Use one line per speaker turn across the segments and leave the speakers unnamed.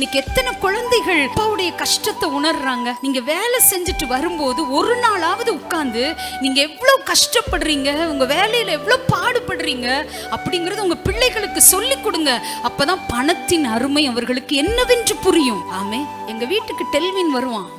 இன்னைக்கு எத்தனை குழந்தைகள் அப்பாவுடைய கஷ்டத்தை உணர்றாங்க. நீங்க வேலை செஞ்சுட்டு வரும்போது ஒரு நாளாவது உட்கார்ந்து நீங்க எவ்வளவு கஷ்டப்படுறீங்க, உங்க வேலையில எவ்வளவு பாடுபடுறீங்க அப்படிங்கறது உங்க பிள்ளைகளுக்கு சொல்லி கொடுங்க. அப்பதான் பணத்தின் அருமை அவர்களுக்கு என்னவென்று புரியும். ஆமே. எங்க வீட்டுக்கு டெல்வின்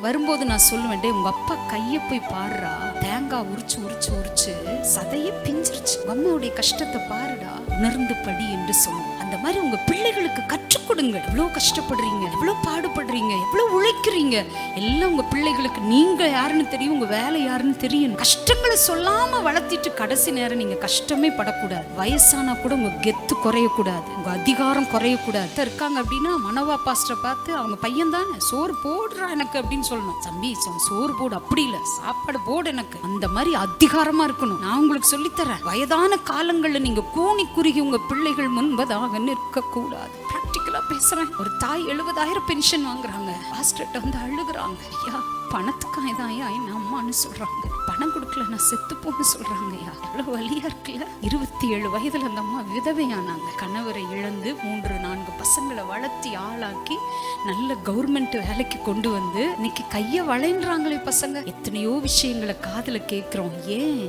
வரும்போது நான் சொல்லுவேன், டே உங்க அப்பா கைய போய் பாடுறா, தேங்காய் உரிச்சு உரிச்சு உரிச்சு சதையே பிஞ்சிருச்சு, அம்மாவுடைய கஷ்டத்தை பாருடா, உணர்ந்து படி என்று சொல்லுவோம். அந்த மாதிரி உங்க பிள்ளைகளுக்கு கற்றுக் கொடுங்க. எவ்வளவு கஷ்டப்படுறீங்க, எவ்வளவு பாடுபடுறீங்க, எவ்வளவு உழைக்கிறீங்க, எல்லாம் உங்க பிள்ளைகளுக்கு நீங்க யாருன்னு தெரியும், உங்க வேலை யாருன்னு தெரியும். கஷ்டங்களை சொல்லாம வளர்த்திட்டு கடைசி நேரம் நீங்க கஷ்டமே படக்கூடாது. வயசானா கூட உங்க கெத்து குறையக்கூடாது, உங்க அதிகாரம் குறையக்கூடாது. இருக்காங்க அப்படின்னா மனோவா பாஸ்டரை பார்த்து அவங்க பையன் தானே சோறு போடுறா எனக்கு அப்படின்னு சொல்லணும். தம்பி சோறு போடு, அப்படி இல்ல சாப்பாடு போடு எனக்கு, அந்த மாதிரி அதிகாரமா இருக்கணும். நான் உங்களுக்கு சொல்லித்தரேன். வயதான காலங்கள்ல நீங்க கூனி குறுகி உங்க பிள்ளைகள் முன்பதாக நிற்க கூடாது. பிராக்டிகலா பேசுறேன். ஒரு தாய் 70,000 பென்ஷன் வாங்குறாங்க. பாஸ்டர்ட்ட வந்து அழுகுறாங்க, ஐயா பணத்துக்காக தான் ஐயா என் அம்மான்னு சொல்றாங்க, பணம் கொடுக்கல நான் செத்து போன்னு சொல்றாங்க. ஐயா எவ்வளவு வலியா இருக்குல்ல. 27 வயதுல அந்த அம்மா விதவையானாங்க. கணவரை இழந்து 3-4 பசங்களை வளர்த்தி ஆளாக்கி நல்ல கவர்மெண்ட் வேலைக்கு கொண்டு வந்து இன்னைக்கு கைய வளைன்றாங்களே பசங்க. எத்தனையோ விஷயங்களை காதுல கேட்கிறோம். ஏன்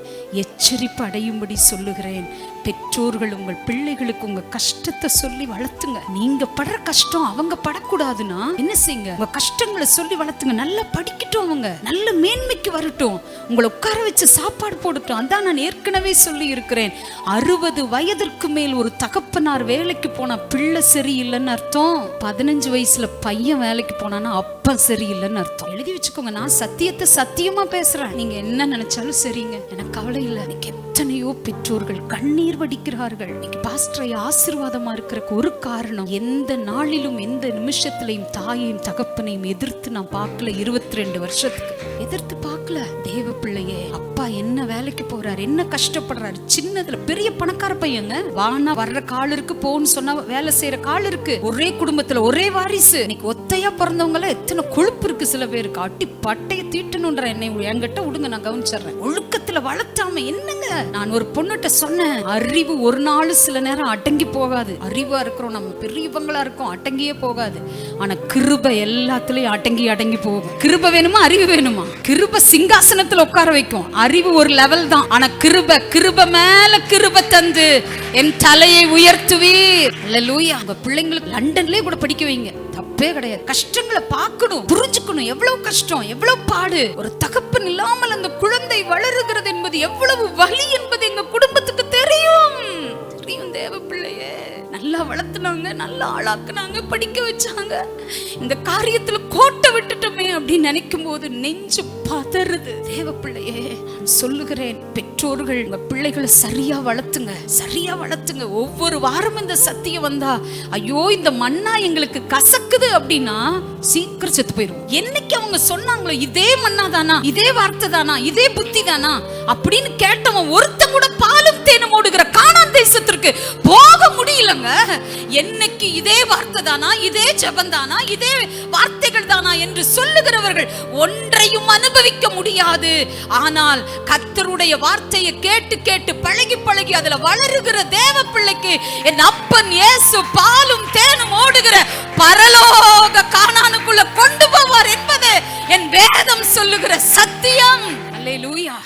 எச்சரிப்பு அடையும்படி சொல்லுகிறேன். பெற்றோர்கள் உங்கள் பிள்ளைகளுக்கு உங்க கஷ்டத்தை சொல்லி வளர்த்துங்க. நீங்க படுற கஷ்டம் அவங்க படக்கூடாதுன்னா என்ன செய்யுங்க, உங்க கஷ்டங்களை சொல்லி வளர்த்துங்க. நல்லா படிக்கட்டும், அவங்க நல்ல மேன்மைக்கு வரட்டும், உங்களை உட்கார வச்சு சாப்பாடு போடட்டும். அதான் நான் ஏற்கனவே சொல்லி இருக்கிறேன். 60 வயதிற்கு மேல் ஒரு தகப்பனார் வேலைக்கு போனா பிள்ளை சரியில்லைன்னு அர்த்தம். 15 வயசுல பையன் வேலைக்கு போனானா அப்பா சரியில்லைன்னு அர்த்தம். எழுதி வச்சுக்கோங்க. நான் சத்தியத்தை சத்தியமா பேசுறேன். நீங்க என்ன நினைச்சாலும் சரிங்க, எனக்கு கவலை இல்லை. எனக்கு எத்தனையோ பெற்றோர்கள் கண்ணீர் வடிக்கிறார்கள். இன்னைக்கு பாஸ்டரை ஆசீர்வாதமா இருக்கிறதுக்கு ஒரு காரணம், எந்த நாளிலும் எந்த நிமிஷத்திலையும் தாயையும் தகப்பனையும் எதிர்த்து நான் பார்க்கல. 22 வருஷத்துக்கு எதிர்த்து பார்க்கல. தேவ பிள்ளையே, அப்பா என்ன வேலைக்கு போறாரு, என்ன கஷ்டப்படுறாரு. சின்னதுல பெரிய பணக்கார பையங்க, வானா வர்ற கால் இருக்கு, போன்னு சொன்னா வேலை செய்யற கால் இருக்கு. ஒரே குடும்பத்துல ஒரே வாரிசு. இன்னைக்கு ஒத்தையா பிறந்தவங்க எல்லாம் எத்தனை கொழுப்பு இருக்கு சில பேருக்கு. அட்டி பட்டைய தீட்டணுன்ற என்னை என்கிட்ட விடுங்க, நான் கவனிச்சிடுறேன். ஒழுக்கத்துல வளர்த்தாம என்னங்க. நான் ஒரு பொண்ணுகிட்ட சொன்னேன், அறிவு ஒரு நாள் சில நேரம் அடங்கி போகாது. அறிவா இருக்கிறோம், நம்ம பெரியவங்களா இருக்கோம், அடங்கியே போகாது. ஆனா கிருபை எல்லாத்துலயும் அடங்கி போகும். கிருபை வேணுமா அறிவு வேணுமா? கிருபை சிங்காசனத்துல உட்கார வைக்கும், அறிவு ஒரு லெவல் தான். ஆனா கிருபை மேல கிருபை தந்து என் தலையை உயர்த்துவீர். அல்லேலூயா. உங்க பிள்ளைங்களுக்கு லண்டன்லயே கூட படிக்க வைங்க, தப்பே கிடையாது. கஷ்டங்களை பார்க்கணும், புரிஞ்சுக்கணும். எவ்வளவு கஷ்டம், எவ்வளவு பாடு. ஒரு தகப்பன் இல்லாமல் அந்த குழந்தை வளருகிறது என்பது எவ்வளவு வலி என்பது எங்க குடும்பத்துக்கு தெரியும். தேவ பிள்ளையே நல்லா வளர்த்துனாங்க, நல்லா ஆளாக்குனாங்க, படிக்க வச்சாங்க. இந்த காரியத்துல கோட்டை விட்டுட்டோமே அப்படின்னு நினைக்கும் போது நெஞ்சு பதறுது. தேவ பிள்ளையே சொல்லுகிறேன், பெற்றோர்கள் உங்க பிள்ளைகளை சரியா வளர்த்துங்க, சரியா வளர்த்துங்க. ஒவ்வொரு வாரம் இந்த சத்தியம் வந்தா, ஐயோ இந்த மண்ணா எங்களுக்கு கசக்குது அப்படின்னா சீக்கிரம் செத்து போயிடும். என்னைக்கு அவங்க சொன்னாங்களோ இதே மண்ணா தானா, இதே வார்த்தை தானா, இதே புத்தி தானா அப்படின்னு கேட்டவன் ஒருத்தன் கூட பாலும் தேனும் ஓடுகிற கானான் தேசத்திற்கு போக முடியலங்க. என்னைக்கு இதே வார்த்தை தானா, இதே ஜெபம் தானா, இதே வார்த்தைகள் தானா என்று சொல்லுகிறவர்கள் ஒன்றையும் அனுபவிக்க முடியாது. ஆனால் கர்த்தருடைய வார்த்தையை கேட்டு கேட்டு பழகி அதுல வளருகிற தேவ பிள்ளைக்கு என் அப்பன் இயேசு பாலும் தேனும் ஓடுகிற பரலோக கானானுக்குள்ள கொண்டு போவார் என்பது என் வேதம் சொல்லுகிற சத்தியம். அல்லேலூயா.